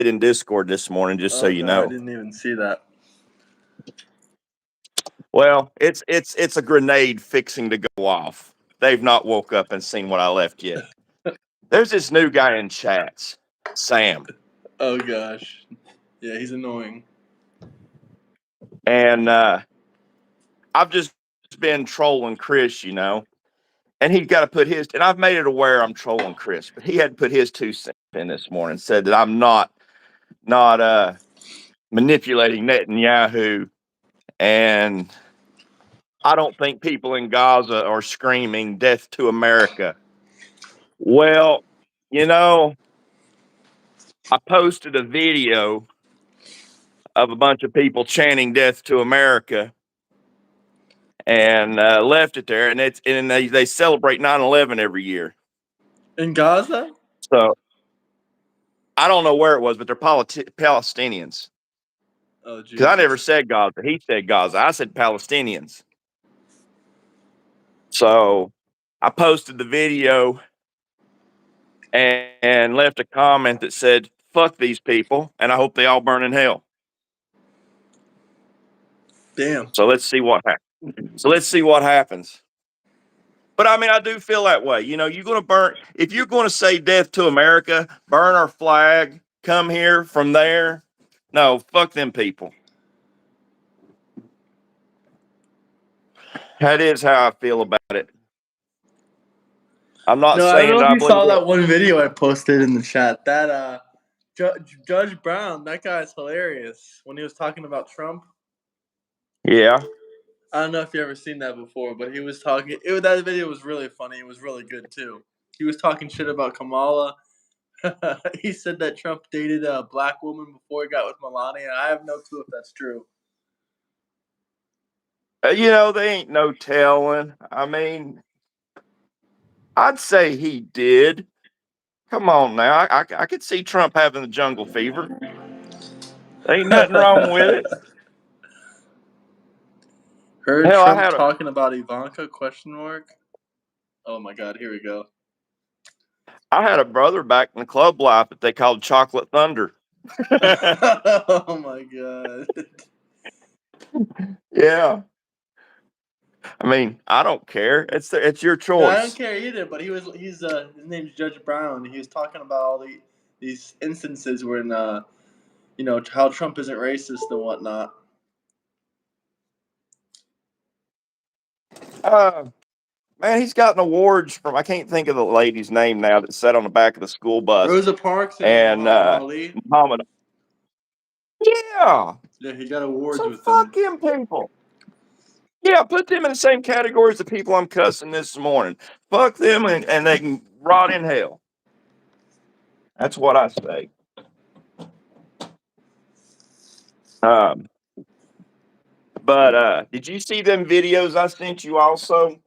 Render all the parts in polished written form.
in Discord this morning, just so you Okay, I know. didn't even see that. Well, it's a grenade fixing to go off. They've not woke up and seen what I left yet. There's this new guy in chats, Sam, Oh gosh, yeah, he's annoying. and I've just been trolling Chris, and he's got to put his. And I've made it aware I'm trolling Chris, but he had to put his 2 cents in this morning. Said that I'm not manipulating Netanyahu, and I don't think people in Gaza are screaming "Death to America." Well, I posted a video of a bunch of people chanting "Death to America" and left it there, and they celebrate 9/11 every year. In Gaza? So I don't know where it was, but they're Palestinians. Oh Because I never Jesus. said Gaza. He said Gaza. I said Palestinians. So I posted the video and left a comment that said, "Fuck these people, and I hope they all burn in hell." Damn. So let's see what happens. But I mean, I do feel that way. You're going to burn, if you're going to say "Death to America," burn our flag, come here from there. No, fuck them people. That is how I feel about it. I'm not No, I don't saying know that if I you believe saw it. that one video I posted in the chat. That Judge Brown, that guy's hilarious. When he was talking about Trump. Yeah. I don't know if you ever seen that before, but he was talking. That video was really funny. It was really good too. He was talking shit about Kamala. He said that Trump dated a black woman before he got with Melania. I have no clue if that's true. They ain't no telling. I mean, I'd say he did. Come on now. I could see Trump having the jungle fever. Ain't nothing wrong with it. Heard Hell, Trump talking about Ivanka? ? Oh my God, here we go. I had a brother back in the club life that they called Chocolate Thunder. Oh my God. Yeah. I mean, I don't care. It's your choice. No, I don't care either. But he's his name's Judge Brown. He was talking about all these instances when how Trump isn't racist and whatnot. Man, he's gotten awards from, I can't think of the lady's name now that sat on the back of the school bus. Rosa Parks and Muhammad Ali. Muhammad. Yeah. Yeah, he got awards So with fuck them. him, people. Yeah, put them in the same category as the people I'm cussing this morning. Fuck them, and they can rot in hell. That's what I say. But did you see them videos I sent you also?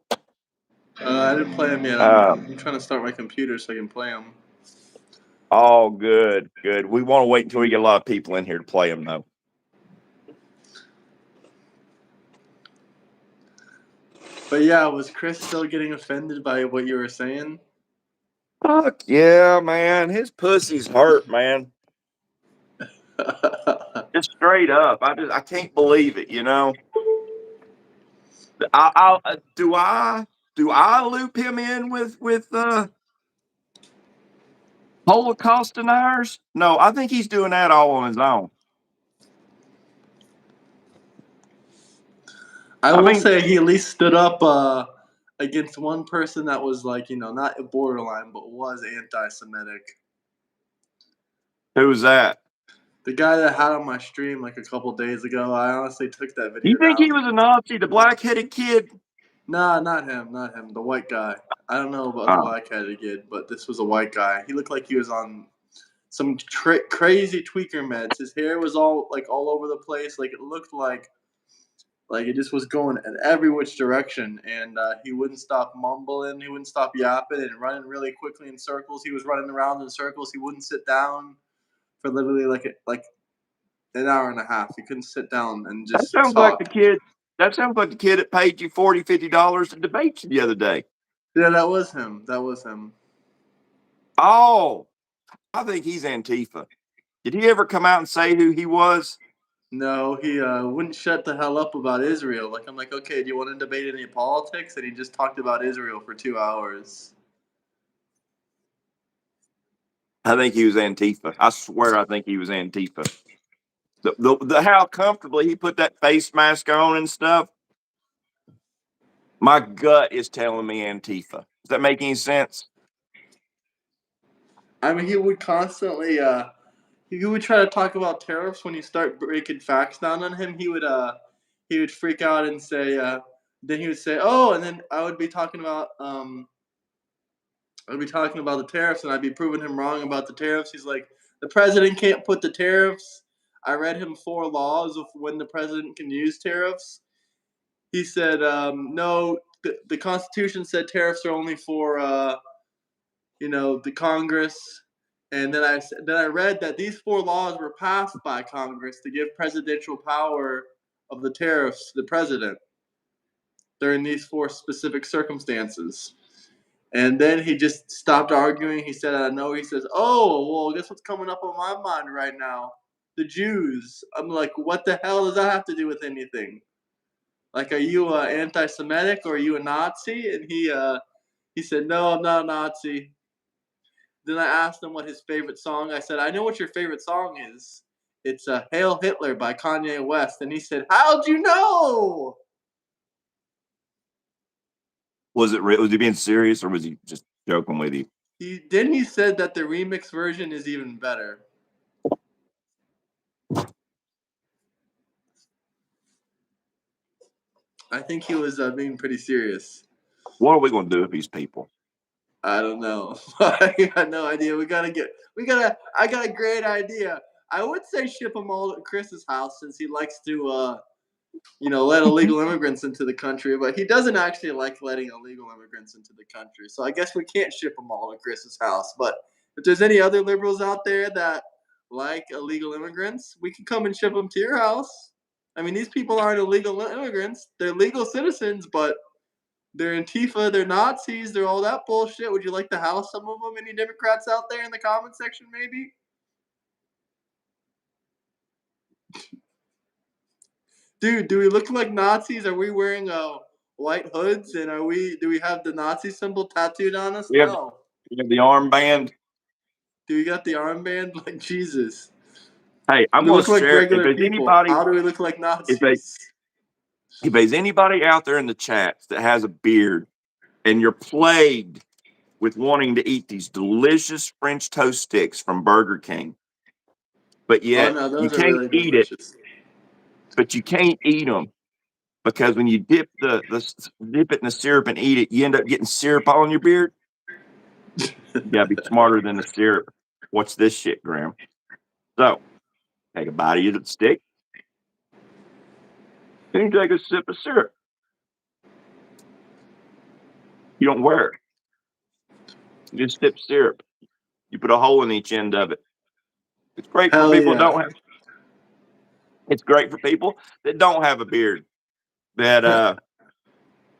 I didn't play them yet. I'm trying to start my computer so I can play them. Oh, good. We want to wait until we get a lot of people in here to play them, though. But yeah, was Chris still getting offended by what you were saying? Fuck yeah, man. His pussy's hurt, man. Just straight up. I can't believe it, Do I loop him in with Holocaust deniers? No, I think he's doing that all on his own. I will say he at least stood up against one person that was not borderline, but was anti-Semitic. Who was that? The guy that had on my stream like a couple days ago. I honestly took that video. You think he was a Nazi, the black-headed kid? Nah, not him. The white guy. I don't know about the black-headed kid, but this was a white guy. He looked like he was on some crazy tweaker meds. His hair was all over the place. Like it looked like it just was going in every which direction, and he wouldn't stop mumbling. He wouldn't stop yapping and running really quickly in circles. He was running around in circles. He wouldn't sit down for literally like an hour and a half. He couldn't sit down and just That sounds talk. like the kid that paid you $40, $50 to debate you the other day. Yeah, that was him. Oh, I think he's Antifa. Did he ever come out and say who he was? No, he wouldn't shut the hell up about Israel. Like, I'm like, okay, do you want to debate any politics? And he just talked about Israel for 2 hours. I think he was Antifa. I swear, I think he was Antifa. The how comfortably he put that face mask on and stuff. My gut is telling me Antifa. Does that make any sense? I mean, he would constantly he would try to talk about tariffs when you start breaking facts down on him. He would freak out and say then he would say, "Oh," and then I'd be talking about the tariffs, and I'd be proving him wrong about the tariffs. He's like, "The president can't put the tariffs." I read him 4 laws of when the president can use tariffs. He said, "No, the Constitution said tariffs are only for the Congress." And then I read that these 4 laws were passed by Congress to give presidential power of the tariffs to the president during these 4 specific circumstances. And then he just stopped arguing. He said, "I know." He says, "Oh, well, guess what's coming up on my mind right now? The Jews." I'm like, "What the hell does that have to do with anything? Like, are you anti-Semitic or are you a Nazi?" And he said, "No, I'm not a Nazi." Then I asked him what his favorite song. I said, "I know what your favorite song is. It's Hail Hitler by Kanye West." And he said, "How'd you know?" Was he being serious or was he just joking with you? He said that the remix version is even better. I think he was being pretty serious. What are we going to do with these people? I don't know. I got no idea. I got a great idea. I would say ship them all to Chris's house since he likes to let illegal immigrants into the country, but he doesn't actually like letting illegal immigrants into the country. So I guess we can't ship them all to Chris's house. But if there's any other liberals out there that like illegal immigrants, we can come and ship them to your house. I mean, these people aren't illegal immigrants; they're legal citizens, but they're Antifa, they're Nazis, they're all that bullshit. Would you like to house some of them? Any Democrats out there in the comment section, maybe? Dude, do we look like Nazis? Are we wearing white hoods and do we have the Nazi symbol tattooed on us? We have, No. we have the armband. Do we got the armband? Like Jesus. Hey, I'm We going look to like share. If regular there's people. anybody, How do we look like if they, Nazis? if there's anybody out there in the chats that has a beard and you're plagued with wanting to eat these delicious French toast sticks from Burger King, but Oh yet no, you those are can't really eat it, delicious. but you can't eat them because when you dip dip it in the syrup and eat it, you end up getting syrup all on your beard. You gotta be smarter than the syrup. What's this shit, Graham? So take a bite of your stick, then you take a sip of syrup. You don't wear it. You just sip syrup. You put a hole in each end of it. It's great for Hell people that yeah. don't have. It's great for people that don't have a beard that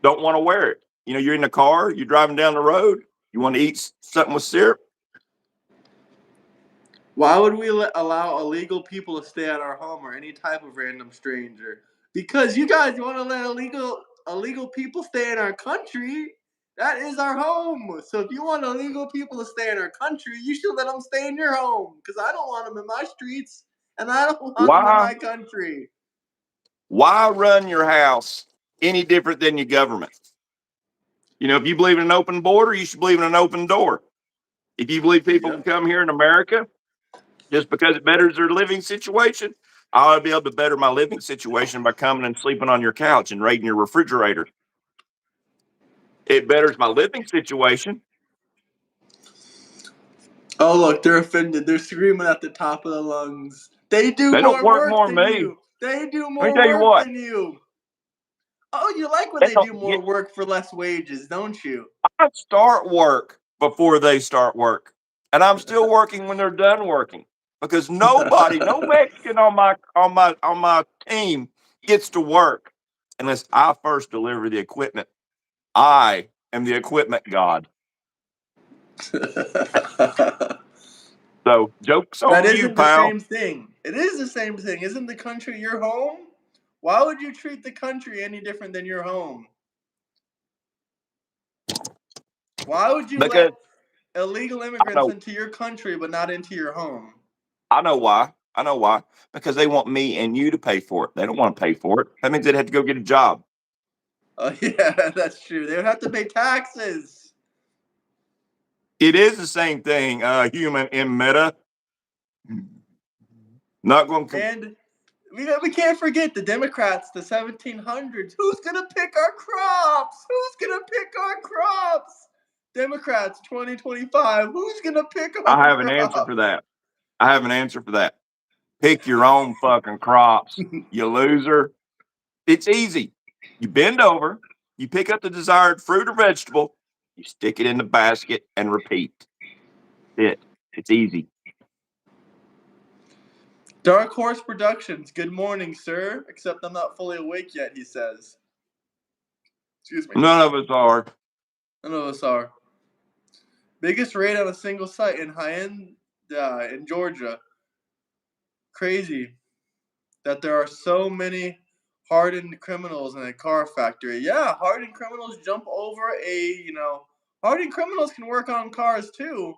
don't want to wear it. You know, you're in the car, you're driving down the road, you want to eat something with syrup. Why would we allow illegal people to stay at our home or any type of random stranger? Because you guys want to let illegal people stay in our country. That is our home. So if you want illegal people to stay in our country, you should let them stay in your home. Because I don't want them in my streets, and I don't want them in Why? my country. Why run your house any different than your government? You know, if you believe in an open border, you should believe in an open door. If you believe people can Yep. come here in America just because it betters their living situation, I ought to be able to better my living situation by coming and sleeping on your couch and raiding your refrigerator. It betters my living situation. Oh look, they're offended. They're screaming at the top of the lungs. They do They don't more work work more than than me. you. They do Let me more tell you work what. than you. Oh, you like when They they don't, do more work for less wages, don't you? I start work before they start work. And I'm still working when they're done working. Because nobody, no Mexican on my team gets to work unless I first deliver the equipment. I am the equipment god. So joke's That on you, isn't the pal. same thing. It is the same thing. Isn't the country your home? Why would you treat the country any different than your home? Why would you let Because illegal I immigrants know, into your country but not into your home? I know why. I know why. Because they want me and you to pay for it. They don't want to pay for it. That means they'd have to go get a job. Oh yeah, that's true. They would have to pay taxes. It is the same thing, human in meta. Not going to. And we can't forget the Democrats, the 1700s. Who's gonna pick our crops? Who's gonna pick our crops? Democrats 2025. Who's gonna pick our I have an answer for crops? that. I have an answer for that. Pick your own fucking crops, you loser. It's easy. You bend over, you pick up the desired fruit or vegetable, you stick it in the basket, and repeat. It's easy. Dark Horse Productions. Good morning, sir. Except I'm not fully awake yet, he says. Excuse me. None of us are. None of us are. Biggest raid on a single site in Hyen, in Georgia. Crazy that there are so many hardened criminals in a car factory. Yeah, hardened criminals jump over hardened criminals can work on cars too.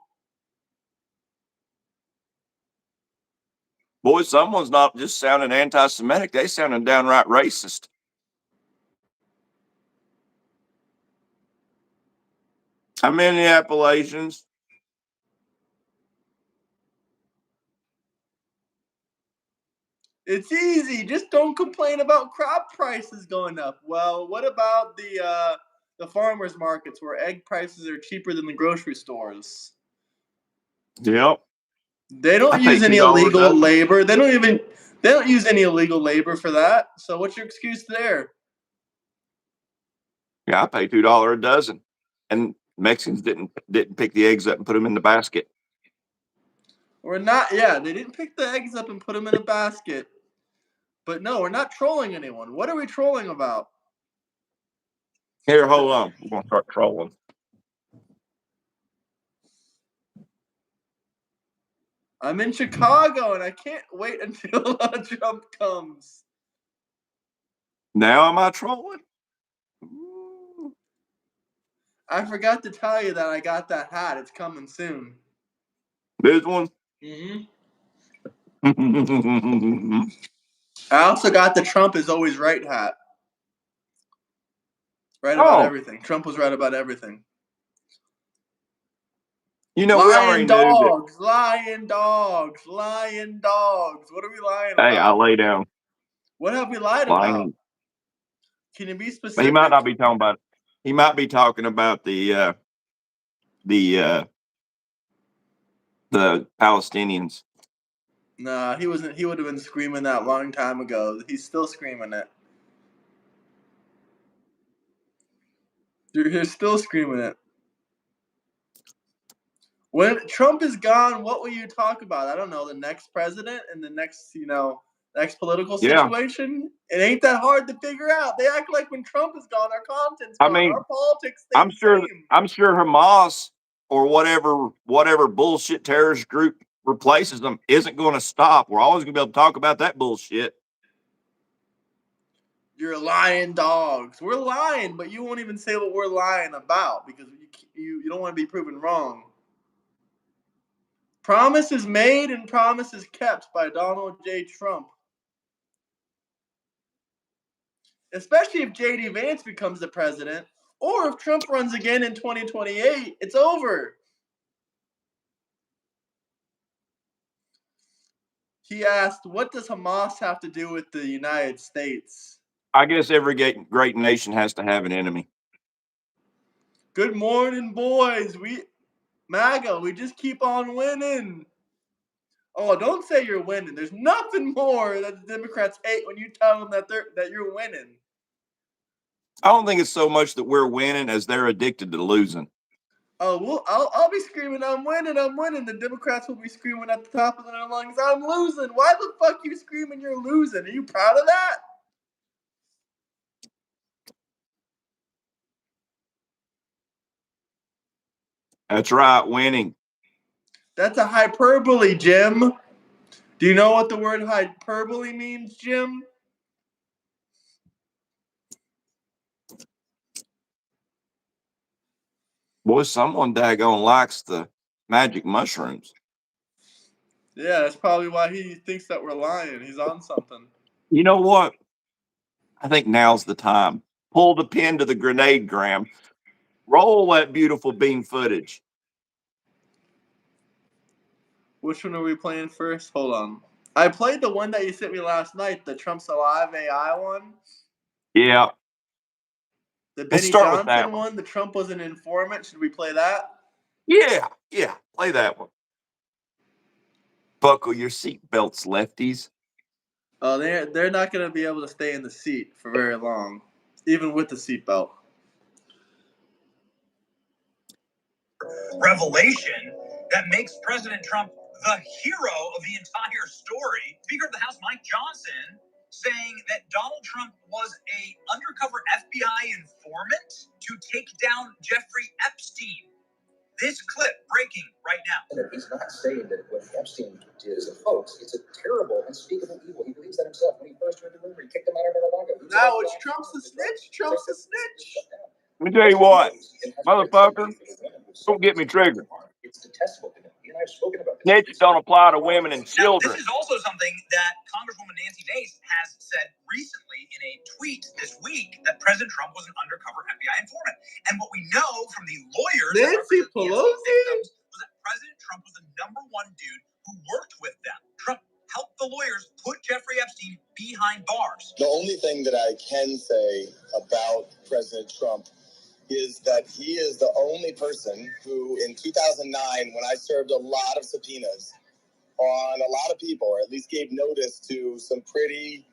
Boy, someone's not just sounding anti-Semitic. They sounding downright racist. I'm in the Appalachians. It's easy. Just don't complain about crop prices going up. Well, what about the farmers markets where egg prices are cheaper than the grocery stores? Yep. They I don't pay use any $2 a illegal dozen. labor. They don't use any illegal labor for that. So what's your excuse there? Yeah, I pay $2 a dozen. And Mexicans didn't pick the eggs up and put them in the basket. We're not. Yeah, they didn't pick the eggs up and put them in a basket. But no, we're not trolling anyone. What are we trolling about? Here, hold on. We're gonna start trolling. I'm in Chicago and I can't wait until Trump comes. Now am I trolling? I forgot to tell you that I got that hat. It's coming soon. This one? Mm-hmm. I also got the Trump is always right hat. Right about Oh, everything. Trump was right about everything. you know, we already Lying knew that. dogs, lying dogs, lying dogs. What are we lying Hey, I about? lay down. What have we lied about? Lying. Can you be He might specific? not be talking about. He might be talking about the Palestinians. Nah, he wasn't. He would have been screaming that long time ago. He's still screaming it. You're still screaming it. When Trump is gone, what will you talk about? I don't know. The next president and the next, next political Yeah, situation. It ain't that hard to figure out. They act like when Trump is gone, our content's I gone. Our mean, politics stay I'm the sure. same. I'm sure Hamas or whatever bullshit terrorist group replaces them isn't going to stop. We're always going to be able to talk about that bullshit. You're lying dogs. We're lying, but you won't even say what we're lying about because you don't want to be proven wrong. Promises made and promises kept by Donald J. Trump. Especially if J.D. Vance becomes the president, or if Trump runs again in 2028, it's over. He asked, what does Hamas have to do with the United States? I guess every great nation has to have an enemy. Good morning, boys. MAGA, we just keep on winning. Oh, don't say you're winning. There's nothing more that the Democrats hate when you tell them that you're winning. I don't think it's so much that we're winning as they're addicted to losing. Oh, well, I'll be screaming, I'm winning, I'm winning. The Democrats will be screaming at the top of their lungs, I'm losing. Why the fuck are you screaming you're losing? Are you proud of that? That's right, winning. That's a hyperbole, Jim. Do you know what the word hyperbole means, Jim? Boy, someone daggone likes the magic mushrooms. Yeah, that's probably why he thinks that we're lying. He's on something. You know what? I think now's the time. Pull the pin to the grenade, Graham. Roll that beautiful beam footage. Which one are we playing first? Hold on. I played the one that you sent me last night, the Trump's Alive AI one. Yeah. The Let's Benny start with that Johnson one, the Trump was an informant. Should we play that? Yeah. Play that one. Buckle your seatbelts, lefties. Oh, they're not going to be able to stay in the seat for very long, even with the seatbelt. Revelation that makes President Trump the hero of the entire story. Speaker of the House Mike Johnson saying that Donald Trump was a undercover FBI informant to take down Jeffrey Epstein. This clip breaking right now. And he's not saying that what Epstein did is a hoax. It's a terrible, unspeakable evil. He believes that himself. When he first heard the rumor, he kicked him out of Mar-a-Lago. Now it's Trump's a snitch. Trump's a snitch. Let me tell you what, motherfucker, don't get me triggered. It's detestable to him. He and I have spoken about this. Snitch don't apply to women and Now, children. this is also something that Congresswoman Nancy Mace has said recently in a tweet this week, that President Trump was an undercover FBI informant. And what we know from the lawyers Nancy Pelosi was that President Trump was the number one dude who worked with them. Trump helped the lawyers put Jeffrey Epstein behind bars. The only thing that I can say about President Trump is that he is the only person who, in 2009, when I served a lot of subpoenas on a lot of people, or at least gave notice to some pretty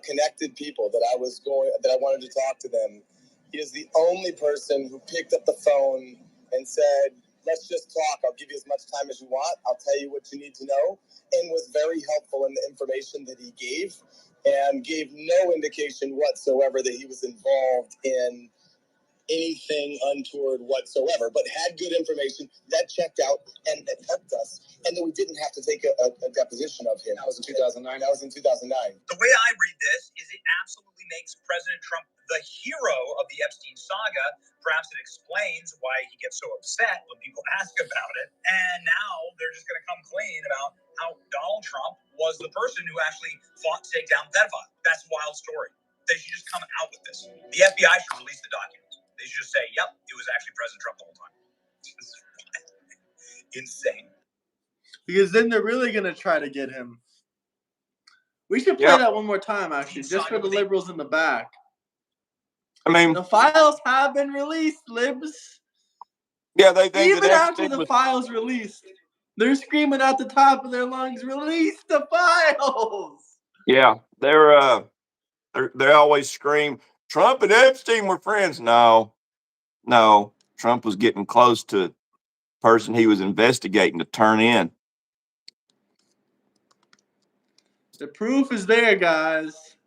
connected people that I wanted to talk to them, he is the only person who picked up the phone and said, "Let's just talk. I'll give you as much time as you want. I'll tell you what you need to know," and was very helpful in the information that he gave, and gave no indication whatsoever that he was involved in anything untoward whatsoever, but had good information that checked out and that helped us, and that we didn't have to take a deposition of him. That was in 2009. That was in 2009. The way I read this is it absolutely makes President Trump the hero of the Epstein saga. Perhaps it explains why he gets so upset when people ask about it. And now they're just going to come clean about how Donald Trump was the person who actually fought to take down the pedophile. That's a wild story. They should just come out with this. The FBI should release the documents. They should just say, yep, it was actually President Trump the whole time. Insane. Because then they're really going to try to get him. We should play that one more time, actually, just for the liberals in the back. I mean, the files have been released, libs. Yeah, they think even that after the files released, they're screaming at the top of their lungs, "Release the files!" Yeah, they always scream, Trump and Epstein were friends. No, Trump was getting close to the person he was investigating to turn in. The proof is there, guys.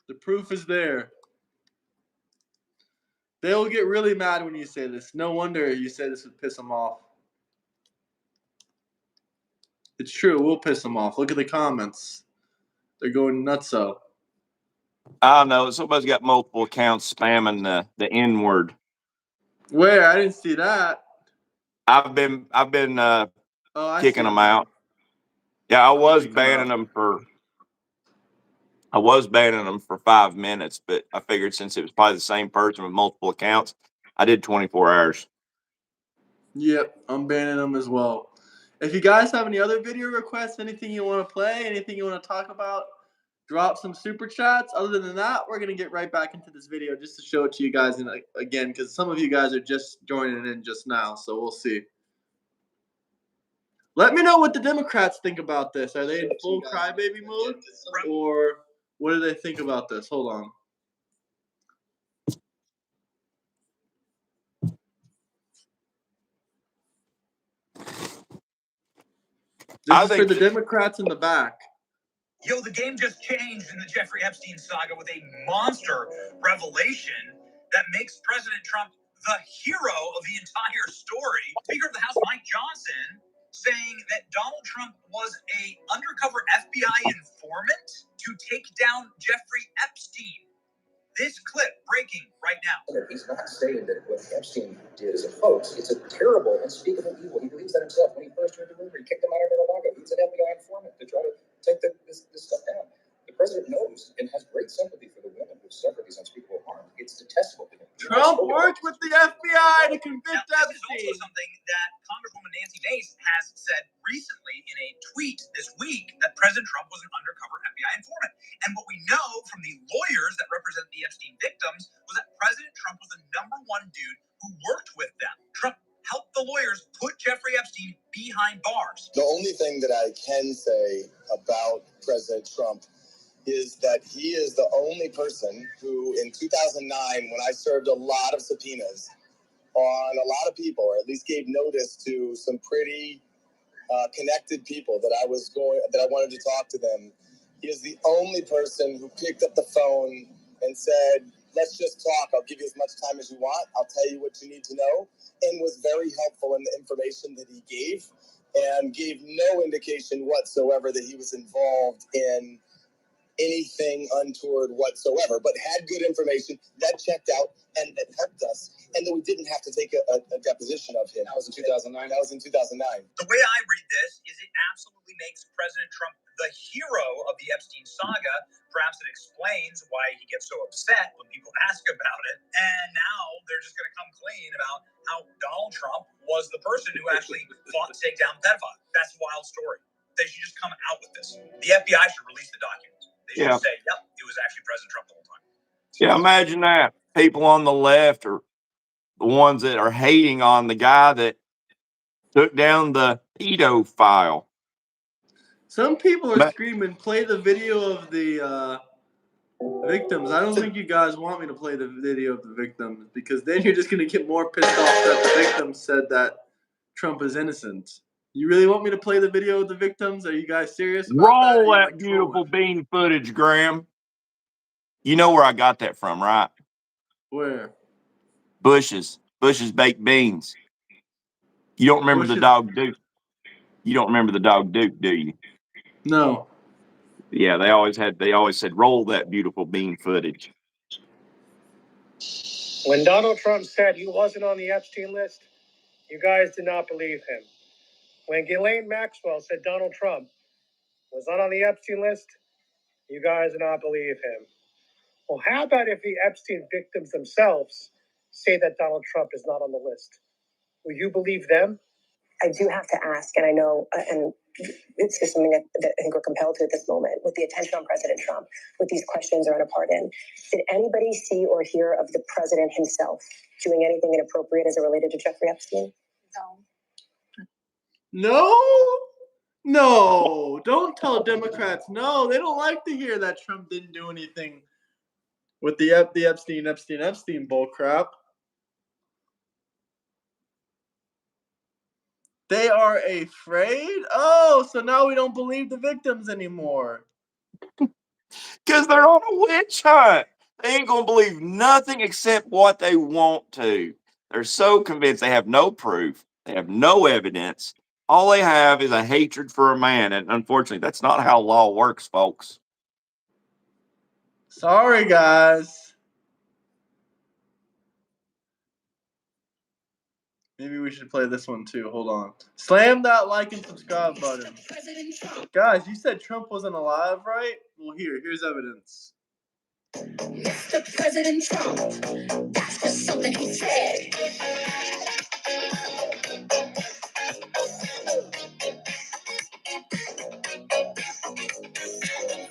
The proof is there. They'll get really mad when you say this. No wonder you say this would piss them off. It's true. We'll piss them off. Look at the comments. They're going nutso. I know somebody's got multiple accounts spamming the N word. Where? I didn't see that. I've been kicking them out. Yeah, I was banning them for 5 minutes, but I figured since it was probably the same person with multiple accounts, I did 24 hours. Yep, I'm banning them as well. If you guys have any other video requests, anything you want to play, anything you want to talk about, drop some super chats. Other than that, we're going to get right back into this video just to show it to you guys again, because some of you guys are just joining in just now, so we'll see. Let me know what the Democrats think about this. Are they in full crybaby mode, or what do they think about this? Hold on. This is for the Democrats in the back. Yo, the game just changed in the Jeffrey Epstein saga with a monster revelation that makes President Trump the hero of the entire story. Speaker of the House Mike Johnson saying that Donald Trump was a undercover FBI informant to take down Jeffrey Epstein. This clip breaking right now. He's not saying that what Epstein did is a hoax. It's a terrible, unspeakable evil. He believes that himself. When he first heard the rumor, he kicked him out of Mar-a-Lago. He's an FBI informant to try to take this stuff down. The president knows and has great sympathy for the women who suffer these unspeakable harm. It's detestable to him. Trump worked with the FBI to convict Now, this is Epstein. also something that Congresswoman Nancy Mace has said recently in a tweet this week, that President Trump was an undercover FBI informant. And what we know from the lawyers that represent the Epstein victims was that President Trump was the #1 dude who worked with them. Trump helped the lawyers put Jeffrey Epstein behind bars. The only thing that I can say about President Trump is that he is the only person who, in 2009, when I served a lot of subpoenas on a lot of people, or at least gave notice to some pretty connected people that I wanted to talk to them, he is the only person who picked up the phone and said, "Let's just talk. I'll give you as much time as you want. I'll tell you what you need to know," and was very helpful in the information that he gave, and gave no indication whatsoever that he was involved in anything untoward whatsoever, but had good information that checked out and that helped us, and that we didn't have to take a deposition of him. That was in 2009. The way I read this is it absolutely makes President Trump the hero of the Epstein saga. Perhaps it explains why he gets so upset when people ask about it. And now they're just going to come clean about how Donald Trump was the person who actually fought to take down pedophiles. That's a wild story. They should just come out with this. The FBI should release the documents. They should say, yep, it was actually President Trump the whole time. Yeah, imagine that. People on the left are the ones that are hating on the guy that took down the pedophile. Some people are screaming, play the video of the victims. I don't think you guys want me to play the video of the victims, because then you're just going to get more pissed off that the victims said that Trump is innocent. You really want me to play the video of the victims? Are you guys serious about Roll that? that beautiful bean footage, Graham. You know where I got that from, right? Where? Bush's baked beans. You don't remember the dog Duke? You don't remember the dog Duke, do you? No. Yeah, they always said, roll that beautiful bean footage. When Donald Trump said he wasn't on the Epstein list, you guys did not believe him. When Ghislaine Maxwell said Donald Trump was not on the Epstein list, you guys did not believe him. Well, how about if the Epstein victims themselves say that Donald Trump is not on the list? Will you believe them? I do have to ask, and I know, and it's just something that I think we're compelled to at this moment, with the attention on President Trump, with these questions around a pardon. Did anybody see or hear of the president himself doing anything inappropriate as it related to Jeffrey Epstein? No, don't tell Democrats no. They don't like to hear that Trump didn't do anything with the Epstein bull crap. They are afraid? Oh, so now we don't believe the victims anymore. Because they're on a witch hunt. They ain't going to believe nothing except what they want to. They're so convinced. They have no proof. They have no evidence. All they have is a hatred for a man. And unfortunately, that's not how law works, folks. Sorry, guys. Maybe we should play this one too. Hold on. Slam that like and subscribe button. Guys, you said Trump wasn't alive, right? Well, here's evidence. Mr. President Trump, that's just something he said.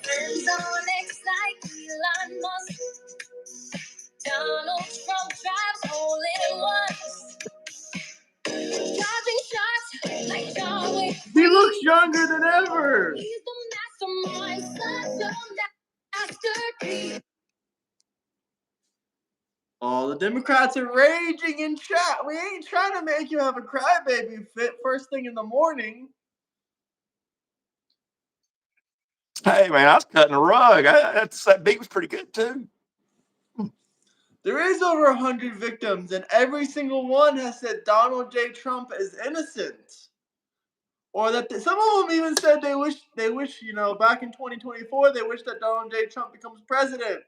Friends on X like Elon Musk. Donald Trump drives all-in-ones. Driving shots like John Wick. He looks younger than ever. He's the mastermind, such a masterpiece. Oh, the Democrats are raging in chat. We ain't trying to make you have a crybaby fit first thing in the morning. Hey, man, I was cutting a rug. That beat was pretty good, too. There is over 100 victims, and every single one has said Donald J. Trump is innocent. Or that some of them even said they wish, back in 2024, they wish that Donald J. Trump becomes president.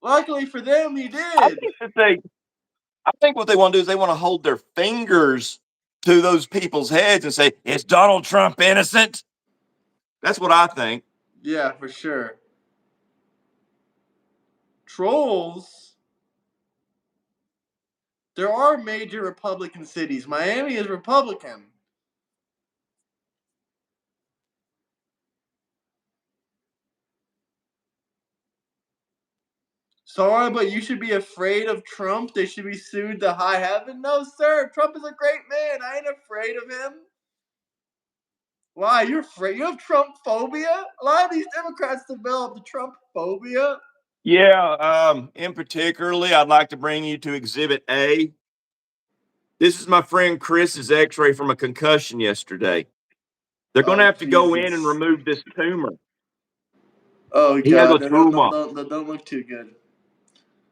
Luckily for them, he did. I think what they want to do is they want to hold their fingers to those people's heads and say, is Donald Trump innocent? That's what I think. Yeah, for sure. Trolls. There are major Republican cities. Miami is Republican. Sorry, but you should be afraid of Trump. They should be sued to high heaven. No, sir. Trump is a great man. I ain't afraid of him. Why? You're afraid? You have Trump phobia? A lot of these Democrats developed the Trump phobia. Yeah, in particularly, I'd like to bring you to Exhibit A. This is my friend Chris's x-ray from a concussion yesterday. They're going to have to go in and remove this tumor. Oh, He has a God. tumor. That don't look too good.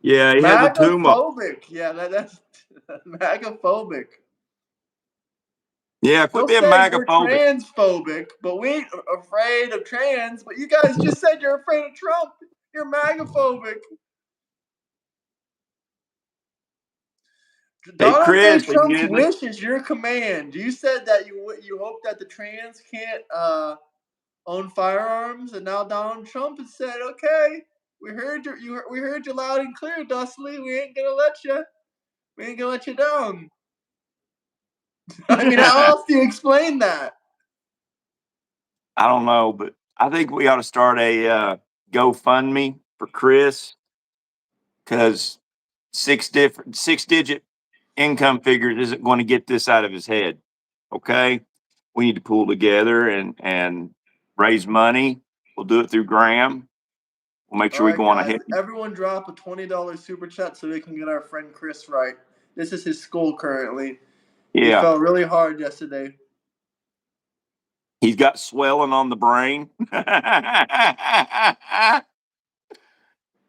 Yeah, he has a tumor. Magaphobic. Yeah, that's magaphobic. Yeah, quit They'll being say we're magaphobic. transphobic, but we ain't afraid of trans. But you guys just said you're afraid of Trump. You're magaphobic. Hey, Donald J. Chris, Trump's wish is your command. You said that you hope that the trans can't own firearms, and now Donald Trump has said, "Okay, we heard we heard you loud and clear, Dustley. We ain't gonna let you. We ain't gonna let you down." I mean, how else do you explain that? I don't know, but I think we ought to start a GoFundMe for Chris because six-digit income figures isn't going to get this out of his head. Okay, we need to pull together and raise money. We'll do it through Graham. We'll make sure All we right, go on guys, ahead. everyone drop a $20 super chat so we can get our friend Chris right. This is his school currently. He Yeah, fell really hard yesterday. he's got swelling on the brain.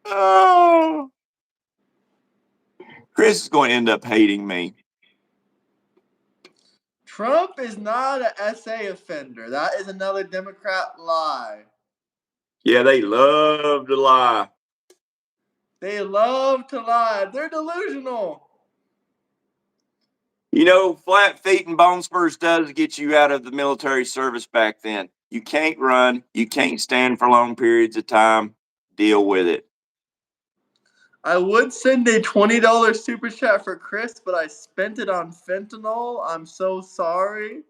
Oh, Chris is going to end up hating me. Trump is not an SA offender. That is another Democrat lie. Yeah, they love to lie. They love to lie. They're delusional. You know, flat feet and bone spurs does get you out of the military service back then. You can't run. You can't stand for long periods of time. Deal with it. I would send a $20 super chat for Chris, but I spent it on fentanyl. I'm so sorry.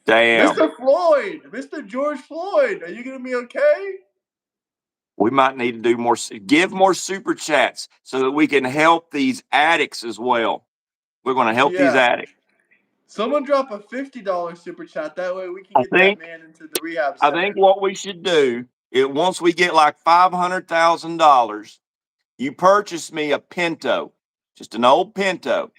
Damn. Mr. Floyd, Mr. George Floyd, are you going to be okay? We might need to do more, give more super chats so that we can help these addicts as well. We're going to help these addicts. Someone drop a $50 super chat. That way we can get that man into the rehab I center. think what we should do is once we get like $500,000, you purchase me a Pinto, just an old Pinto,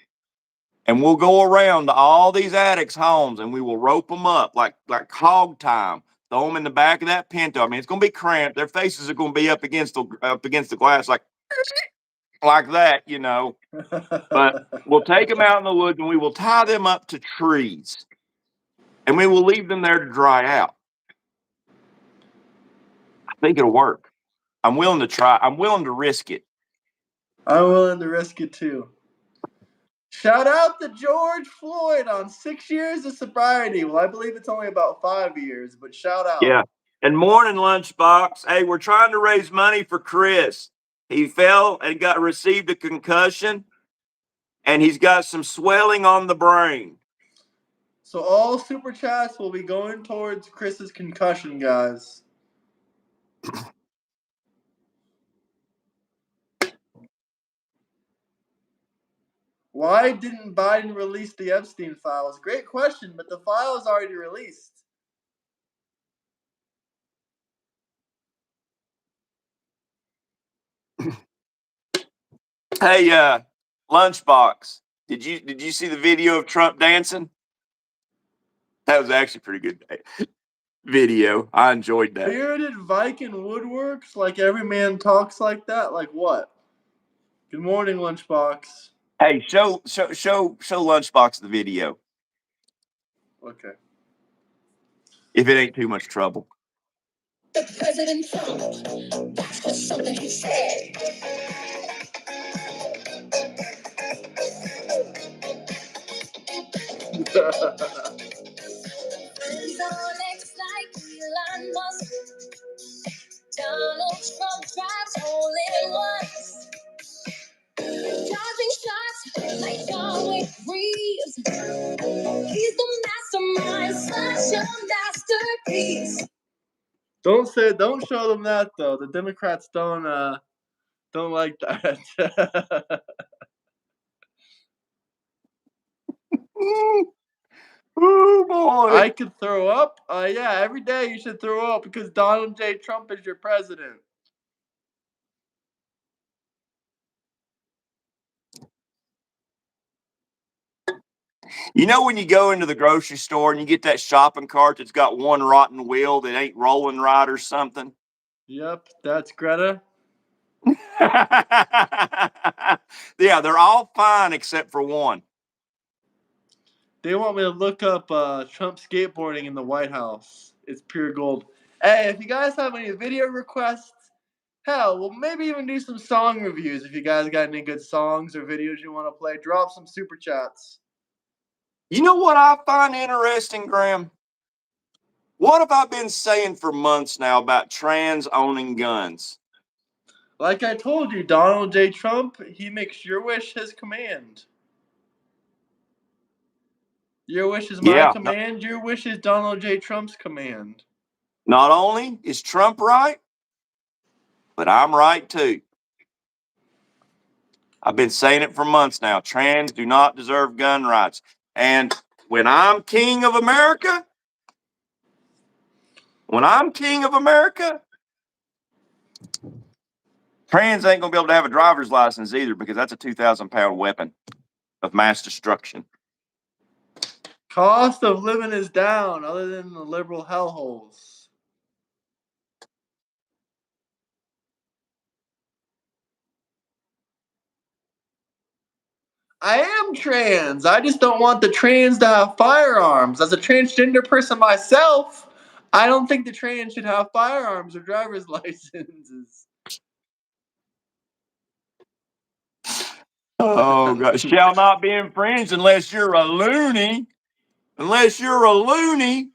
and we'll go around to all these addicts' homes and we will rope them up like hog time. Throw them in the back of that Pinto. I mean, it's going to be cramped. Their faces are going to be up against the glass like that, you know. But we'll take them out in the woods and we will tie them up to trees, and we will leave them there to dry out. I think it'll work. I'm willing to try. I'm willing to risk it. I'm willing to risk it too. Shout out to George Floyd on 6 years of sobriety. Well, I believe it's only about 5 years, but shout out. Yeah. And morning, Lunchbox. Hey, we're trying to raise money for Chris. He fell and received a concussion, and he's got some swelling on the brain. So all super chats will be going towards Chris's concussion, guys. Why didn't Biden release the Epstein files? Great question, but the file is already released. Hey, Lunchbox. Did you see the video of Trump dancing? That was actually pretty good. video. I enjoyed that. Bearded Viking woodworks, like every man talks like that. Like what? Good morning, Lunchbox. Hey, show Lunchbox the video Okay. if it ain't too much trouble. The President Trump, that's just something he said. Next like Elon Musk, Donald Trump drives only once. Dodging shots like John Wick Reeves. He's the mastermind, such a masterpiece. Don't show them that though. The Democrats don't like that. Oh boy. I could throw up. Yeah, every day you should throw up because Donald J. Trump is your president. You know when you go into the grocery store and you get that shopping cart that's got one rotten wheel that ain't rolling right or something? Yep, that's Greta. Yeah, they're all fine except for one. They want me to look up Trump skateboarding in the White House. It's pure gold. Hey, if you guys have any video requests, hell, we'll maybe even do some song reviews. If you guys got any good songs or videos you want to play, drop some super chats. You know what I find interesting, Graham? What have I been saying for months now about trans owning guns? Like I told you, Donald J. Trump, he makes your wish his command. Your wish is my command. Your wish is Donald J. Trump's command. Not only is Trump right, but I'm right too. I've been saying it for months now. Trans do not deserve gun rights. And when I'm king of America, trans ain't going to be able to have a driver's license either because that's a 2,000-pound weapon of mass destruction. Cost of living is down, other than the liberal hellholes. I am trans. I just don't want the trans to have firearms. As a transgender person myself, I don't think the trans should have firearms or driver's licenses. Oh, God. Shall not be infringed unless you're a loony. Unless you're a loony.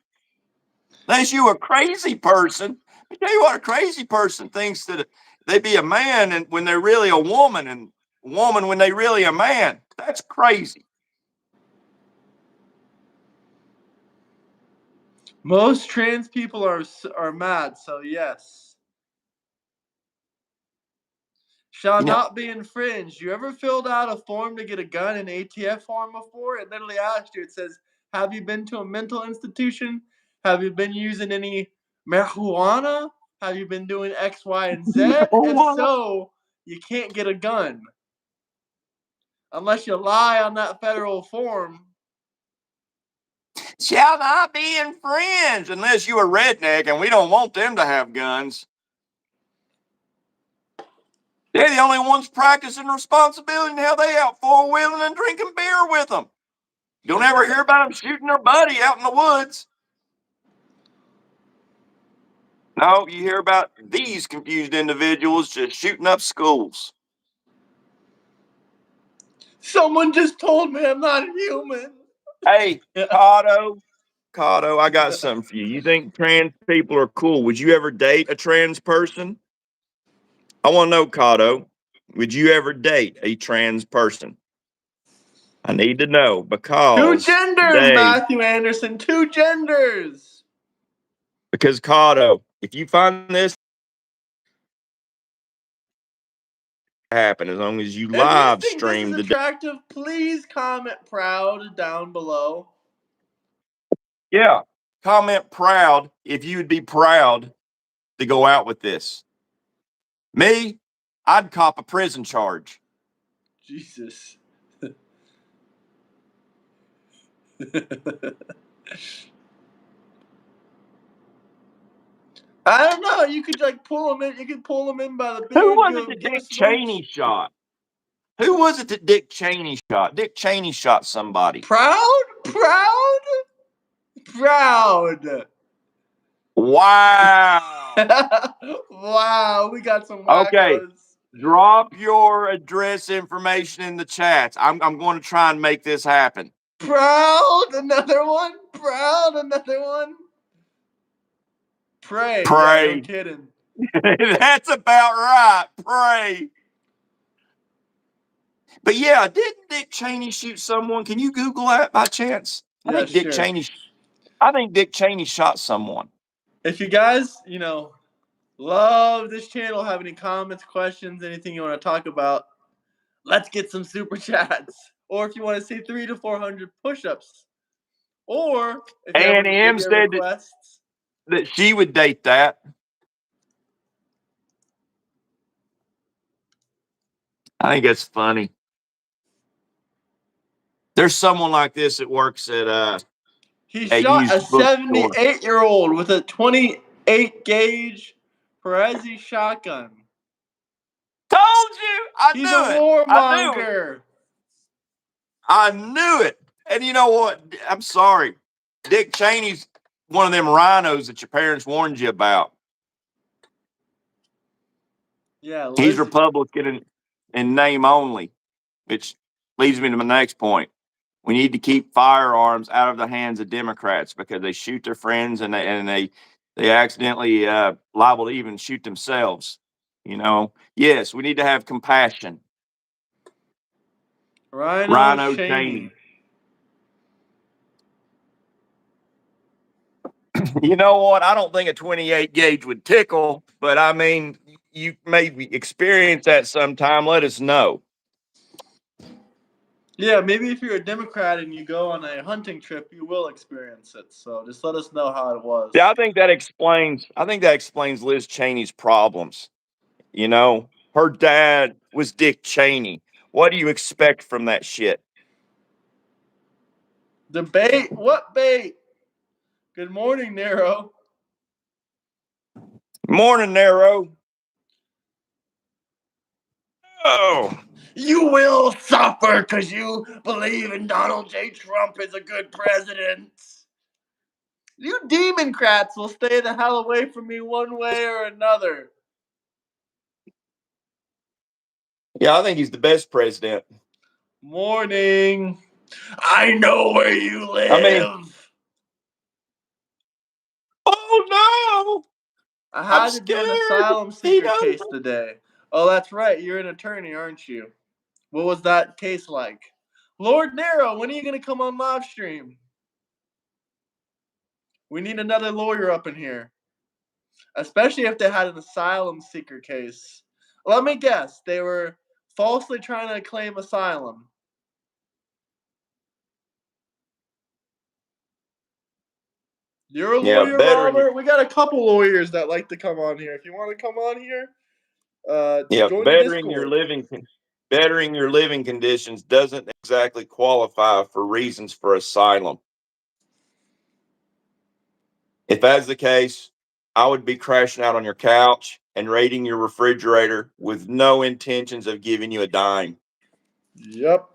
Unless you're a crazy person. I tell you what, a crazy person thinks that they be a man and when they're really a woman, and a woman when they really a man. That's crazy. Most trans people are mad, so yes. Shall not be infringed. You ever filled out a form to get a gun in ATF form before? It literally asks you, it says, have you been to a mental institution? Have you been using any marijuana? Have you been doing X, Y, and Z? If so, you can't get a gun. Unless you lie on that federal form. Shall not be infringed unless you're a redneck and we don't want them to have guns. They're the only ones practicing responsibility and how they out four-wheeling and drinking beer with them. You don't ever hear about them shooting their buddy out in the woods. No, you hear about these confused individuals just shooting up schools. Someone just told me I'm not human. Hey, Cotto, I got something for you. You think trans people are cool? Would you ever date a trans person? I want to know, Cotto, would you ever date a trans person? I need to know Two because genders, Matthew Anderson. Two genders. Because Cotto, if you find this happen, as long as you live If you think this stream is the attractive, please comment proud down below. Yeah. Comment proud if you would be proud to go out with this. Me, I'd cop a prison charge. Jesus. I don't know. You could like pull him in. You could pull him in by the beard. Who was it that Dick Cheney shot? Who was it that Dick Cheney shot? Dick Cheney shot somebody. Proud. Wow. Wow, we got some wackos. Okay. Drop your address information in the chats. I'm going to try and make this happen. Proud, another one. Pray. Yeah, no kidding. That's about right. Pray. But yeah, didn't Dick Cheney shoot someone? Can you Google that by chance? I think Dick Cheney shot someone. If you guys, love this channel, have any comments, questions, anything you want to talk about, let's get some super chats. Or if you want to see 300 to 400 push-ups, or if you have any said requests, that she would date that. I think that's funny. There's someone like this that works at he shot a 78-year-old with a 28 gauge Perezi shotgun. Told you. He's a warmonger. I knew it. And you know what? I'm sorry. Dick Cheney's one of them rhinos that your parents warned you about. Yeah, he's Republican in name only, which leads me to my next point. We need to keep firearms out of the hands of Democrats because they shoot their friends and they accidentally liable to even shoot themselves. Yes, we need to have compassion. Rhino Cheney. You know what? I don't think a 28 gauge would tickle, but I mean, you maybe experience that sometime. Let us know. Yeah, maybe if you're a Democrat and you go on a hunting trip, you will experience it. So just let us know how it was. Yeah, I think that explains Liz Cheney's problems. Her dad was Dick Cheney. What do you expect from that shit? Debate? What bait? Good morning, Nero. Morning, Nero. Oh. You will suffer because you believe in Donald J. Trump as a good president. You Democrats will stay the hell away from me one way or another. Yeah, I think he's the best president. Morning. I know where you live. Oh no! I had to do an asylum seeker case today. Oh, that's right. You're an attorney, aren't you? What was that case like? Lord Nero, when are you going to come on live stream? We need another lawyer up in here. Especially if they had an asylum seeker case. Let me guess. They were falsely trying to claim asylum. You're a lawyer, Robert? We got a couple lawyers that like to come on here. If you want to come on here, join the Discord. Bettering your living conditions doesn't exactly qualify for reasons for asylum. If that's the case, I would be crashing out on your couch and raiding your refrigerator with no intentions of giving you a dime. Yep.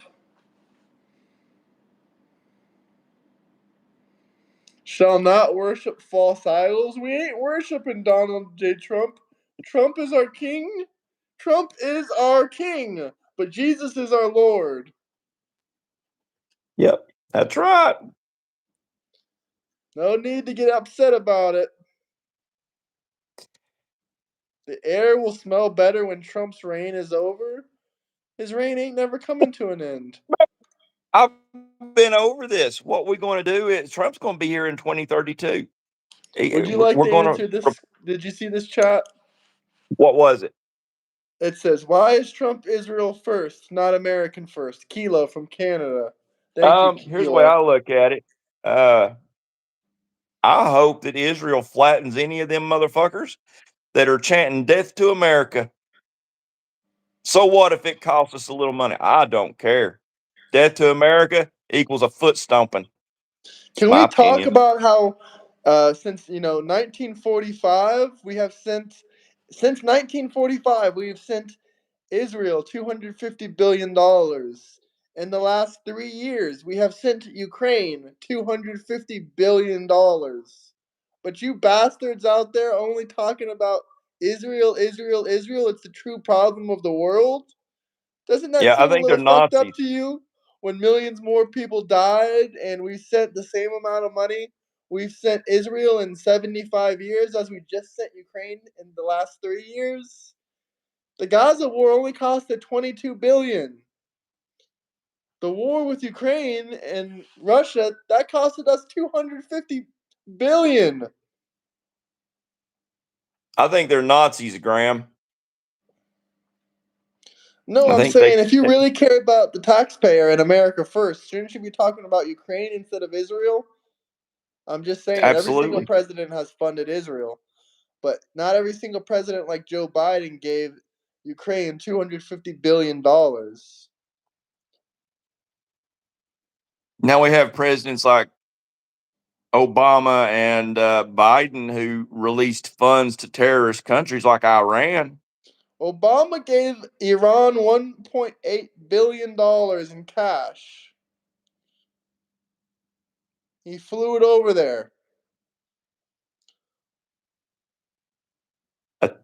Shall not worship false idols. We ain't worshiping Donald J. Trump. Trump is our king. Trump is our king. But Jesus is our Lord. Yep, that's right. No need to get upset about it. The air will smell better when Trump's reign is over. His reign ain't never coming to an end. I've been over this. What we're going to do is Trump's going to be here in 2032. Would you like to answer this? Did you see this chat? What was it? It says, why is Trump Israel first, not American first? Kilo from Canada. Thank you, Kilo. Here's the way I look at it. I hope that Israel flattens any of them motherfuckers that are chanting death to America. So what if it costs us a little money? I don't care. Death to America equals a foot stomping. Can we talk about how Since 1945, we have sent since 1945 we have sent Israel $250 billion. In the last 3 years, we have sent Ukraine $250 billion. But you bastards out there only talking about Israel, Israel, Israel, it's the true problem of the world. Doesn't that Yeah, I seem a think they're little fucked up Nazis. to you? When millions more people died and we sent the same amount of money we've sent Israel in 75 years as we just sent Ukraine in the last 3 years? The Gaza war only costed $22 billion. The war with Ukraine and Russia, that costed us $250 billion. I think they're Nazis, Graham. No, I I'm think they saying if you really care about the taxpayer in America first, shouldn't you be talking about Ukraine instead of Israel? I'm just saying every single absolutely. president has funded Israel, but not every single president like Joe Biden gave Ukraine $250 billion. Now we have presidents like Obama and Biden who released funds to terrorist countries like Iran. Obama gave Iran $1.8 billion in cash. He flew it over there.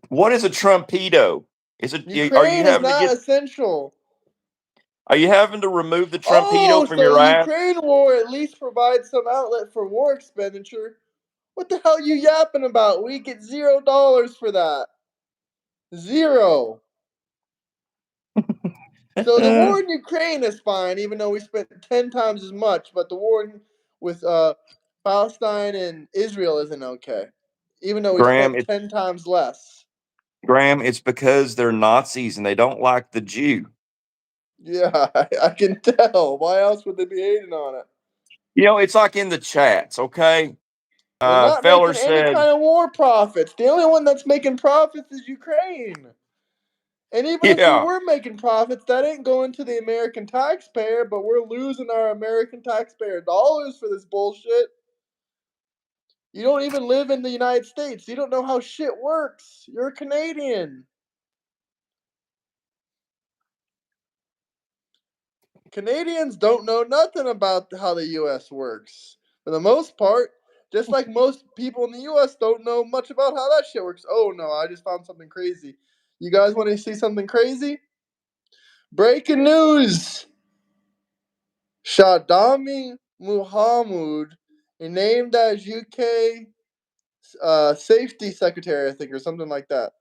What is a Trumpedo? Is it? Are you Ukraine is having to not get? essential. Are you having to remove the Trumpedo Oh, from so your ass? Ukraine war at least provides some outlet for war expenditure. What the hell you yapping about? We get $0 for that. Zero. So the war in Ukraine is fine, even though we spent 10 times as much. But the war with Palestine and Israel isn't okay, even though we Graham, spent 10 times less. it's because they're Nazis and they don't like the Jew. Yeah, I can tell. Why else would they be hating on it? It's like in the chats, okay? We're not Feller making any said, kind of war profits. The only one that's making profits is Ukraine. And even if we yeah, were making profits, that ain't going to the American taxpayer, but we're losing our American taxpayer dollars for this bullshit. You don't even live in the United States. You don't know how shit works. You're a Canadian. Canadians don't know nothing about how the US works. For the most part, just like most people in the US don't know much about how that shit works. Oh no, I just found something crazy. You guys want to see something crazy? Breaking news! Shadami Muhammad, named as UK safety secretary, I think, or something like that,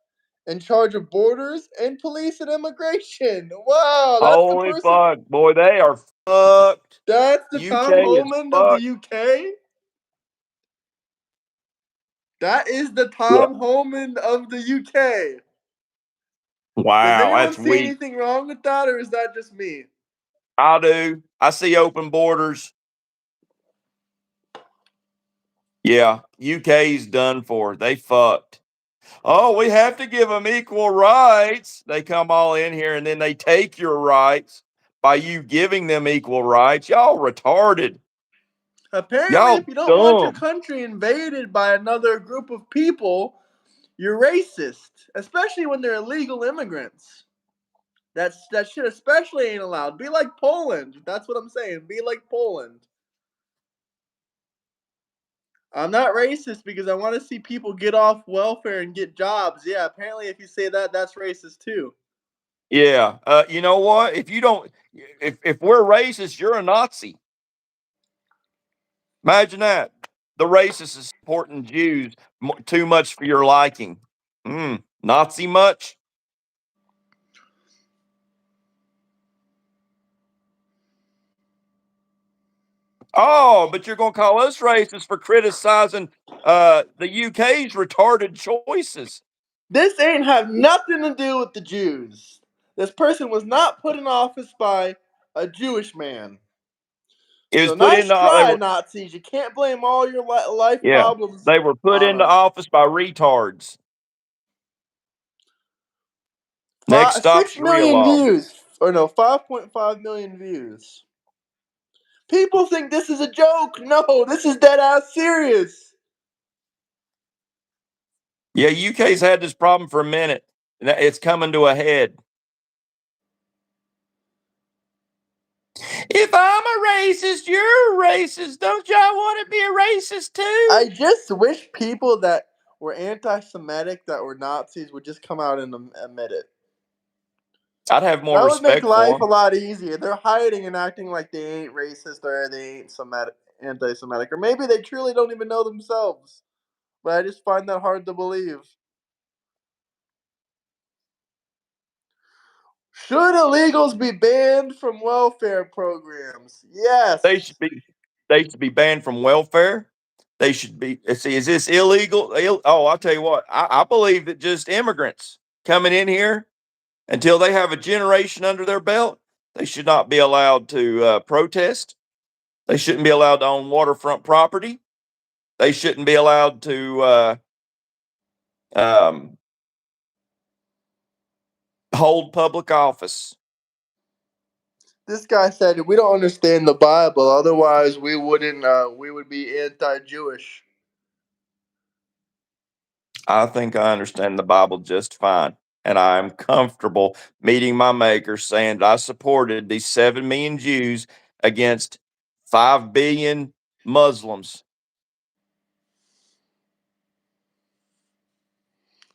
in charge of borders and police and immigration. Wow, that's the holy person. fuck, boy, they are fucked. That's the Tom UK is Holland of the fucked. UK. That is the Yeah. Tom Holland of the UK. Does Wow, anyone that's see weak. anything wrong with that, or is that just me? I do. I see open borders. Yeah, UK's done for. They fucked. Oh, we have to give them equal rights. They come all in here and then they take your rights by you giving them equal rights. Y'all retarded. Apparently, if Y'all you don't want your dumb. country invaded by another group of people, you're racist, especially when they're illegal immigrants. That shit especially ain't allowed. Be like Poland. That's what I'm saying. Be like Poland. I'm not racist because I want to see people get off welfare and get jobs. Yeah, apparently if you say that, that's racist too. Yeah. You know what? If you don't, if we're racist, you're a Nazi. Imagine that. The racist is supporting Jews too much for your liking. Nazi much? Oh, but you're going to call us racist for criticizing the UK's retarded choices. This ain't have nothing to do with the Jews. This person was not put in office by a Jewish man. It So was put nice into they try, were Nazis. You can't blame all your life yeah problems they were put on into them. office by retards. Next stop, 6 Sharia million law. views. Or no, 5.5 million views. People think this is a joke. No, this is dead ass serious. Yeah, UK's had this problem for a minute. And it's coming to a head. If I'm a racist, you're a racist. Don't y'all want to be a racist too? I just wish people that were anti-Semitic, that were Nazis, would just come out and admit it. I'd have more That would make respect for life a them. lot easier. They're hiding and acting like they ain't racist or they ain't anti-Semitic, or maybe they truly don't even know themselves. But I just find that hard to believe. Should illegals be banned from welfare programs? Yes. They should be banned from welfare. They should be. See, is this illegal? Oh, I'll tell you what. I believe that just immigrants coming in here until they have a generation under their belt, they should not be allowed to protest. They shouldn't be allowed to own waterfront property. They shouldn't be allowed to um, hold public office. This guy said we don't understand the Bible, otherwise we wouldn't. We would be anti-Jewish. I think I understand the Bible just fine. And I'm comfortable meeting my maker saying that I supported these 7 million Jews against 5 billion Muslims.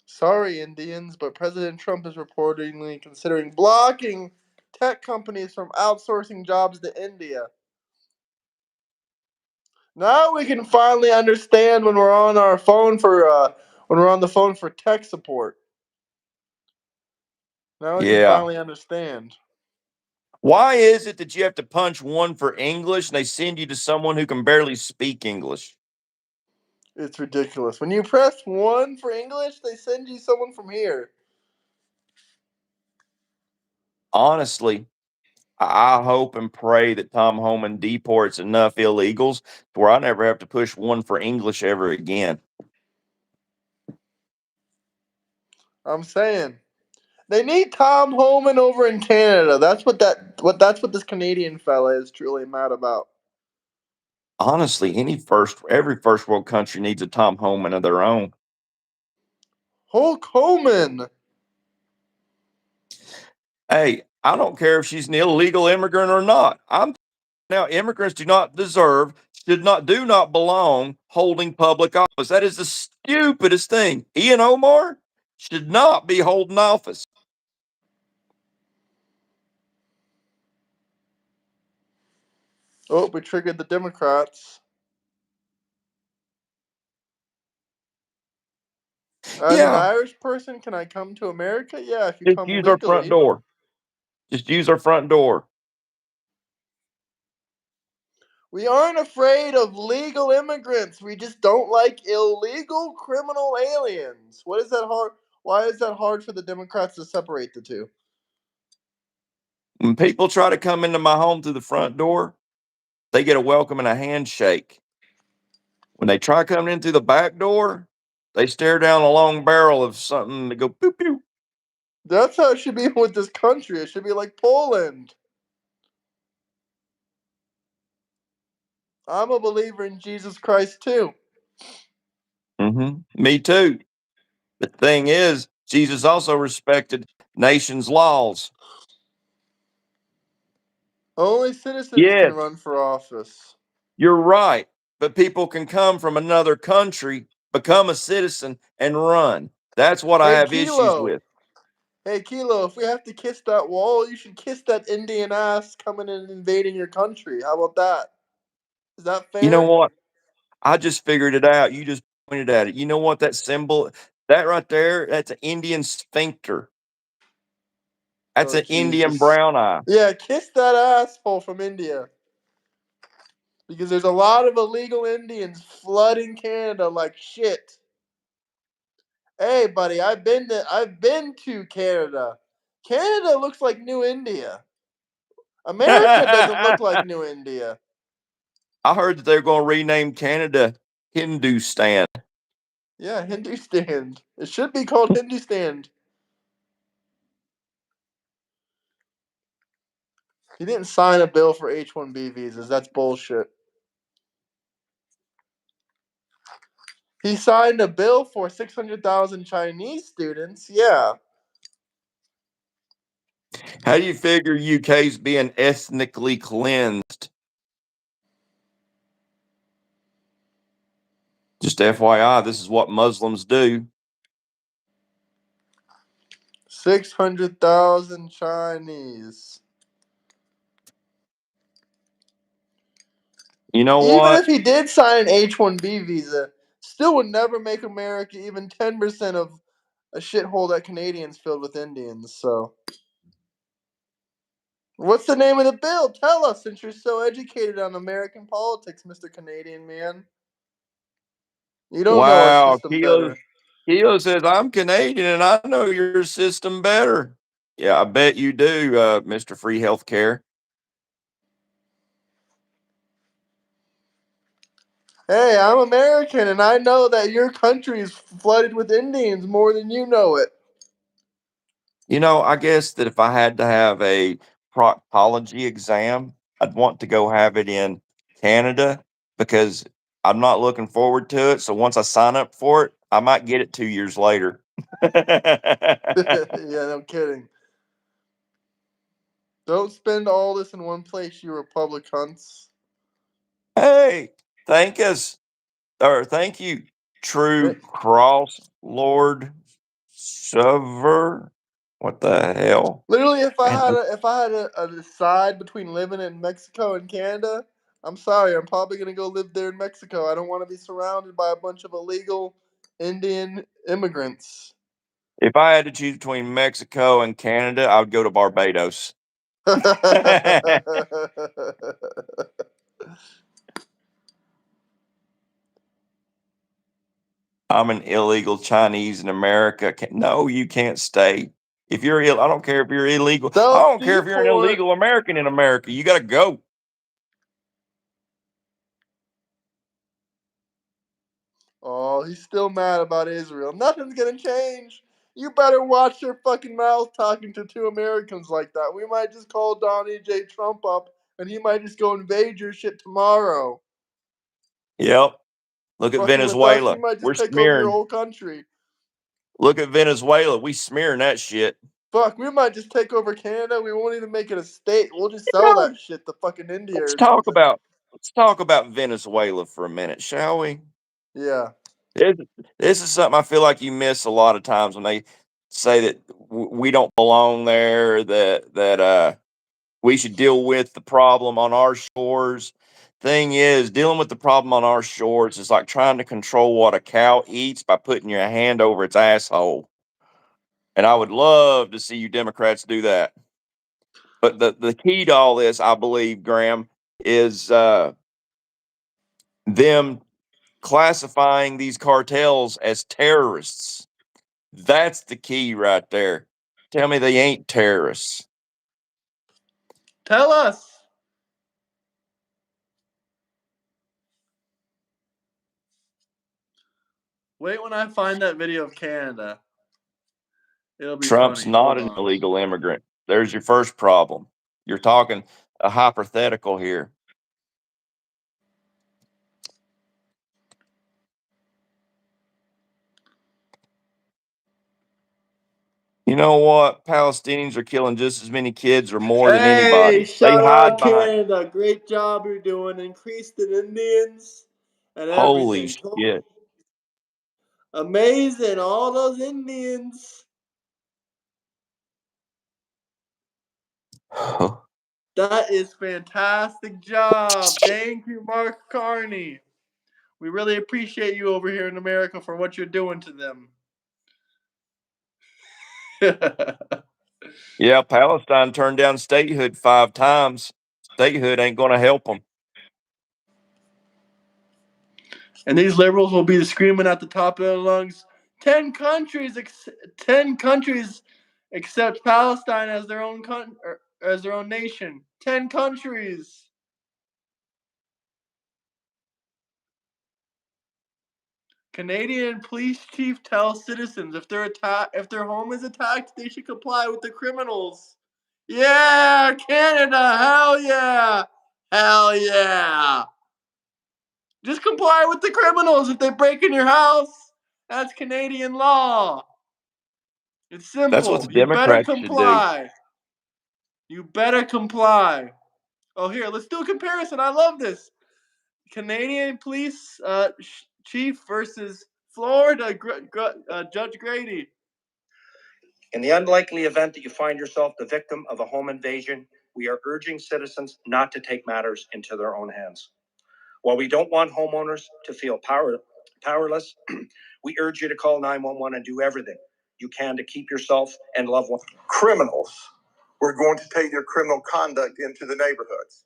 Sorry, Indians, but President Trump is reportedly considering blocking tech companies from outsourcing jobs to India. Now we can finally understand when we're on our phone for when we're on the phone for tech support. Now we can Yeah. finally understand. Why is it that you have to punch 1 for English and they send you to someone who can barely speak English? It's ridiculous. When you press 1 for English, they send you someone from here. Honestly, I hope and pray that Tom Homan deports enough illegals to where I never have to push 1 for English ever again. I'm saying they need Tom Homan over in Canada. That's what this Canadian fella is truly mad about. Honestly, every first world country needs a Tom Homan of their own. Hulk Homan. Hey, I don't care if she's an illegal immigrant or not. Now immigrants do not belong holding public office. That is the stupidest thing. Ian Omar should not be holding office. Oh, we triggered the Democrats. As an Yeah, Irish person, can I come to America? Yeah, if you just come use our front legally. door. Just use our front door. We aren't afraid of legal immigrants. We just don't like illegal criminal aliens. What is that hard? Why is that hard for the Democrats to separate the two? When people try to come into my home through the front door, they get a welcome and a handshake. When they try coming in through the back door, they stare down a long barrel of something that go pew pew. That's how it should be with this country. It should be like Poland. I'm a believer in Jesus Christ too. Me too. The thing is, Jesus also respected nations' laws. Only citizens can Yes, run for office. you're right. But people can come from another country, become a citizen, and run. That's what I Hey, have issues Kilo. with. Hey, Kilo, if we have to kiss that wall, you should kiss that Indian ass coming and invading your country. How about that? Is that You know fair? what? I just figured it out. You just pointed at it. You know what that symbol, that right there, that's an Indian sphincter. That's Oh, an Indian Jesus. brown eye. Yeah, kiss that asshole from India. Because there's a lot of illegal Indians flooding Canada like shit. Hey, buddy, I've been to Canada. Canada looks like New India. America doesn't look like New India. I heard that they're going to rename Canada Hindustan. Yeah, Hindustan. It should be called Hindustan. He didn't sign a bill for H-1B visas. That's bullshit. He signed a bill for 600,000 Chinese students. Yeah. How do you figure UK's being ethnically cleansed? Just FYI, this is what Muslims do. 600,000 Chinese. You know Even what? if he did sign an H-1B visa, still would never make America even 10% of a shithole that Canadians filled with Indians. So, what's the name of the bill? Tell us, since you're so educated on American politics, Mr. Canadian man. You don't know our Wow, system Kilo, better. Kilo says, I'm Canadian and I know your system better. Yeah, I bet you do, Mr. Free Healthcare. Hey, I'm American, and I know that your country is flooded with Indians more than you know it. You know, I guess that if I had to have a proctology exam, I'd want to go have it in Canada because I'm not looking forward to it. So once I sign up for it, I might get it 2 years later. Yeah, no kidding. Don't spend all this in one place, you Republic hunts. Hey, thank us. Or thank you, True Cross Lord Sever. What the hell? Literally, if I Man, had a decide between living in Mexico and Canada, I'm sorry, I'm probably gonna go live there in Mexico. I don't want to be surrounded by a bunch of illegal Indian immigrants. if I had to choose between Mexico and Canada, I would go to Barbados. I'm an illegal Chinese in America. No, you can't stay. If you're I don't care if you're illegal. I don't care if you're an Self-deport. illegal American in America. You got to go. Oh, he's still mad about Israel. Nothing's gonna change. You better watch your fucking mouth talking to two Americans like that. We might just call Donnie J. Trump up, and he might just go invade your shit tomorrow. Yep. Look at Fucking with us, we Venezuela. might We're just take over your smearing. whole country. Look at Venezuela. We smearing that shit. Fuck, we might just take over Canada. We won't even make it a state. We'll just You sell know, that shit to fucking India let's or talk something. about let's talk about Venezuela for a minute, shall we? Yeah. This, this is something I feel like you miss a lot of times when they say that we don't belong there, that we should deal with the problem on our shores. Thing is, dealing with the problem on our shores is like trying to control what a cow eats by putting your hand over its asshole. And I would love to see you Democrats do that. But the key to all this, I believe, Graham, is them classifying these cartels as terrorists. That's the key right there. Tell me they ain't terrorists. Tell us. Wait when I find that video of Canada. It'll be Trump's funny. not Hold an on. illegal immigrant. There's your first problem. You're talking a hypothetical here. You know what? Palestinians are killing just as many kids or more than Hey, anybody. They shout hide out behind. Canada. Great job you're doing. Increased in Indians and Holy everything. shit. Amazing. All those Indians. That is fantastic job. Thank you, Mark Carney. We really appreciate you over here in America for what you're doing to them. Yeah, Palestine turned down statehood 5 times. Statehood ain't going to help them. And these liberals will be screaming at the top of their lungs, 10 countries, 10 countries accept Palestine as their own as their own nation. 10 countries. Canadian police chief tells citizens if if their home is attacked, they should comply with the criminals. Yeah, Canada, hell yeah. Hell yeah. Just comply with the criminals if they break in your house. That's Canadian law. It's simple. That's what the You better Democrats should do. comply. You better comply. Oh, here, let's do a comparison. I love this. Canadian police chief versus Florida Judge Grady. In the unlikely event that you find yourself the victim of a home invasion, we are urging citizens not to take matters into their own hands. While we don't want homeowners to feel powerless, we urge you to call 911 and do everything you can to keep yourself and loved ones. Criminals were going to take their criminal conduct into the neighborhoods.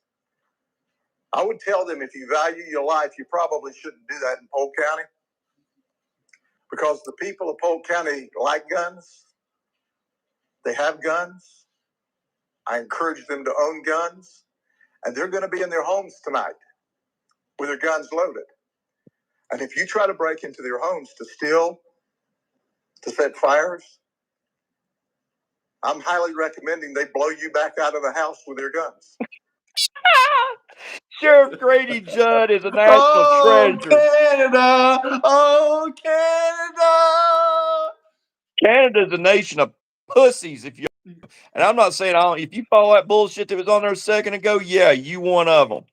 I would tell them, if you value your life, you probably shouldn't do that in Polk County, because the people of Polk County like guns. They have guns. I encourage them to own guns, and they're going to be in their homes tonight with their guns loaded. And if you try to break into their homes to steal, to set fires, I'm highly recommending they blow you back out of the house with their guns. Sheriff Grady Judd is a national treasure. Canada! Oh, Canada! Canada's a nation of pussies. And I'm not saying if you follow that bullshit that was on there a second ago, yeah, you one of them.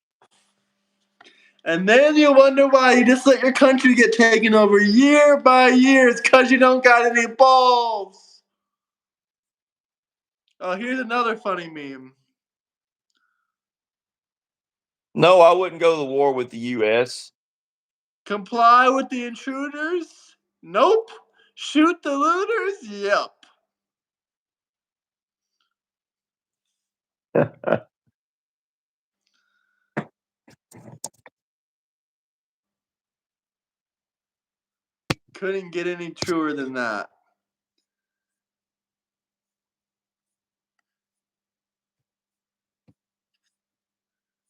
And then you wonder why you just let your country get taken over year by year. It's because you don't got any balls. Oh, here's another funny meme. No, I wouldn't go to the war with the U.S. Comply with the intruders? Nope. Shoot the looters? Yep. Couldn't get any truer than that.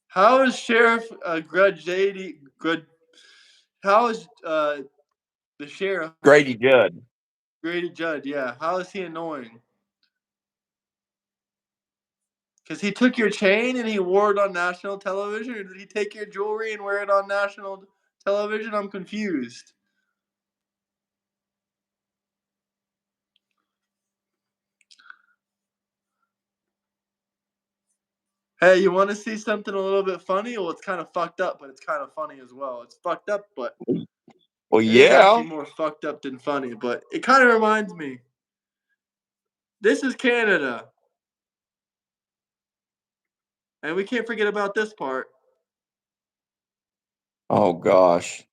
How is Sheriff Grady? How is the sheriff Grady Judd? Grady Judd? Yeah. How is he annoying? Because he took your chain and he wore it on national television, or did he take your jewelry and wear it on national television? I'm confused. Hey, you want to see something a little bit funny? Well, it's kind of fucked up, but it's kind of funny as well. It's fucked up, but Well, it is yeah. actually more fucked up than funny. But it kind of reminds me. This is Canada. And we can't forget about this part. Oh gosh.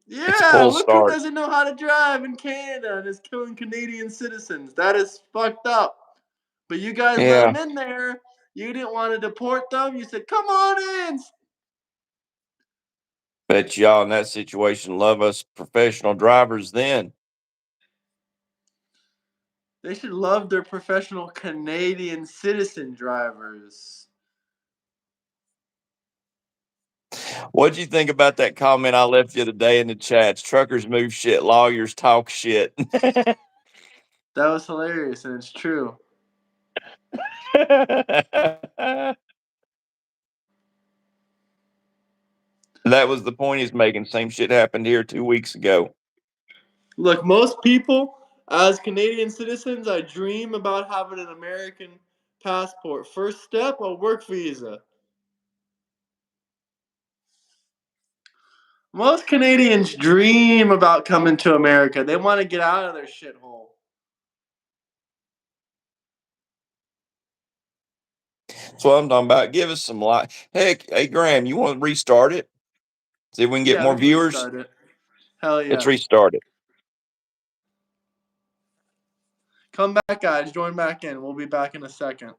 Yeah, look who doesn't know how to drive in Canada and is killing Canadian citizens. That is fucked up. But you guys let them in there. You didn't want to deport them. You said, come on in. Bet y'all in that situation love us professional drivers then. They should love their professional Canadian citizen drivers. What'd you think about that comment I left the other day in the chats? Truckers move shit, lawyers talk shit. That was hilarious, and it's true. That was the point he's making. Same shit happened here 2 weeks ago. Look, most people, as Canadian citizens, I dream about having an American passport. First step, a work visa. Most Canadians dream about coming to America. They want to get out of their shithole. That's what I'm talking about. Give us some light. Heck, hey, Graham, you want to restart it? See if we can get more viewers? Restart it. Hell yeah. Let's restart it. Come back, guys. Join back in. We'll be back in a second.